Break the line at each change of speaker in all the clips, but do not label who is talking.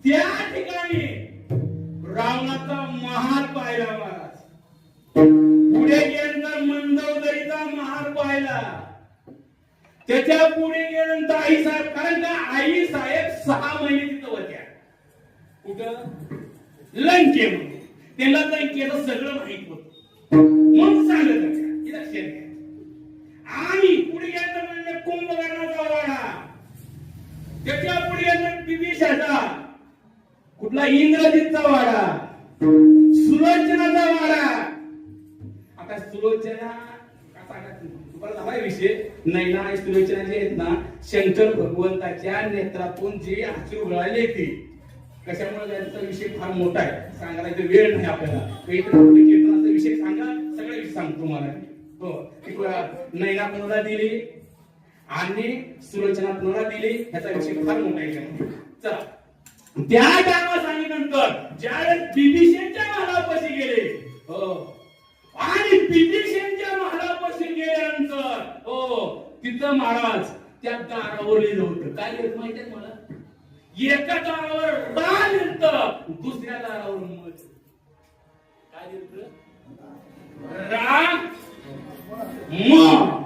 त्या ठिकाणी रावणाचा महाल पाहिला महाराज. पुढे गेल्यानंतर मंदवदरीचा महाल पाहिला. त्याच्या पुढे गेल्यानंतर आई साहेब, कारण का आई साहेब 6 महिने तिथं होत्या. कुठं? लंकेमध्ये. त्याला लंकेचं सगळं माहित होतं म्हणून सांगत होत्या. लक्षात घ्या. आणि पुढे गेल्यानंतर म्हणजे कुंभकर्णाचा वाडा. त्याच्या पुढे गेल्यानंतर बिभीषणाचा, कुठला? इंद्रजितचा वाडा, सुलोचनाचा वाडा. आता सुलोचना तुम्हाला विषय नैना आणि सुलोचना जे आहेत ना, शंकर भगवंताच्या नेत्रातून जे अश्रू गळाले ते कशामुळे त्यांचा विषय फार मोठा आहे, सांगायला वेळ नाही आपल्याला. कीर्तनाचा विषय सांगा, सगळे विषय सांगतो मला. हो, नैना कोणाला दिली आणि सुलोचना कोणाला दिली ह्याचा विषय फार मोठा आहे. चला, त्या टायमा सांगितल्यानंतर ज्यावेळेस बिभीषणच्या महालापाशी गेले, हो, आणि बिभीषणच्या महालापाशी गेल्यानंतर हो, तिथं महाराज त्या दारावर लिहिलं होतं. काय लिहिलं माहिती आहे मला? एका दारावर राम लिहिलं, दुसऱ्या दारावर मध. काय लिहिलं? राम म.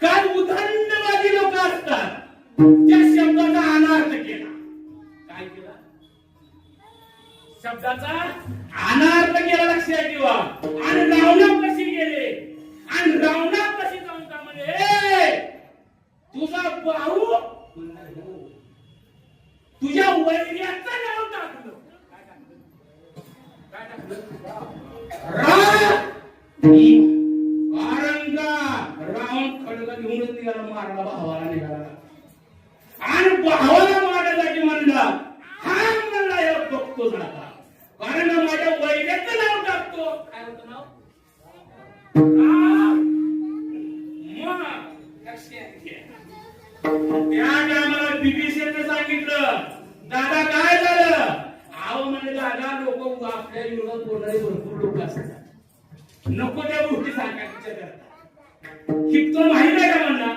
काय उदंडवादी लोक असतात, त्या शब्दाचा अनार्थ केला. काय केला? शब्दाचा अनार्थ केला. लक्षात ठेवा. आणि रावणापाशी गेले आणि रावणापाशी जाऊन का म्हणे, तुझा भाऊ तुझ्या वैर्याचं नाव टाकलं. काय टाकलं? काय टाकलं? रावण खडगा घेऊनच निघाला, मारायला भावाला निघाला. आणि भावाला मारण्यासाठी म्हणला, हा म्हणला हे बघतो जाता, कारण माझ्या वैर्याचं नाव टाकतो. काय होतं नाव? त्या टायमाला बिभीषणने सांगितलं, दादा काय झालं? आव म्हणजे दादा, लोक आपल्या विरोधात बोलणारे भरपूर लोक असतात, नको त्या गोष्टी सांगायच्या करतात. हितकं माहित आहे का म्हणला?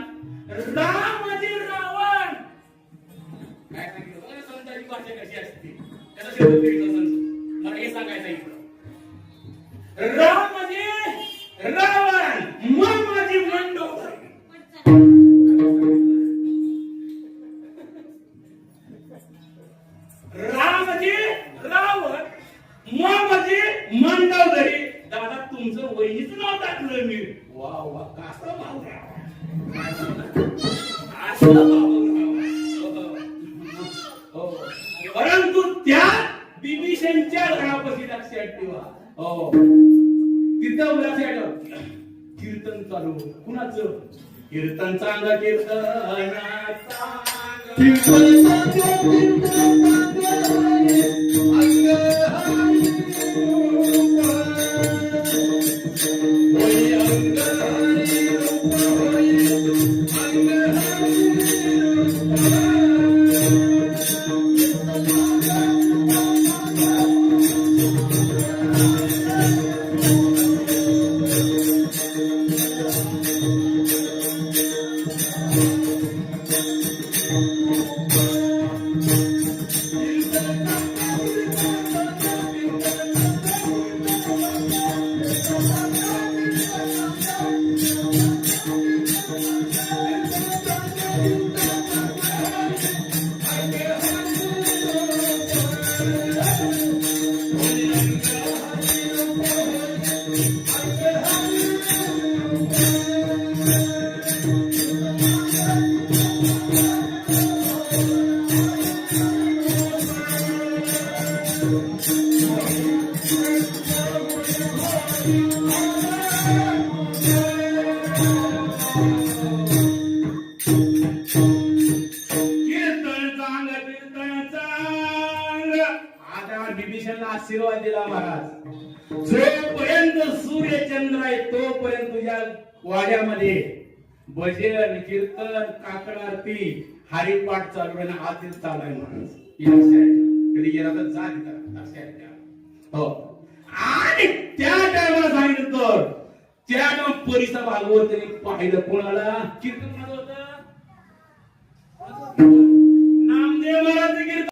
राम म्हणजे रावण. काय सांगितलं? संतांची भाषा कशी असते त्याला शब्द मला हे सांगायचं इकडं. राम म्हणजे रावण, मन माझी मंडोदरी. राम म्हणजे रावण, मन म्हणजे मंडोदरी. दादा तुमचं वहिनीचं नाव टाकलं मी. वा वा, कसं भाऊ असं. परंतु त्या बिभीषणच्या घरापाशी लक्षात ठेवा, हो, तिथं लक्षात ठेवा कीर्तन चालू. कुणाचं कीर्तन? चांगलं कीर्तन. आशीर्वाद दिला महाराज. जोपर्यंत सूर्य चंद्र आहे तोपर्यंत तुझ्या वाड्यामध्ये भजन कीर्तन काकड आरती हरिपाठ चालू आहे, आरती चालू आहे महाराज. कधी गेला तर जा तिथं, लक्षात घ्या. हो, आणि त्या टायमाला सांगितलं तर त्या परिसर भागवतांनी पाहिलं. कोणाला? कीर्तन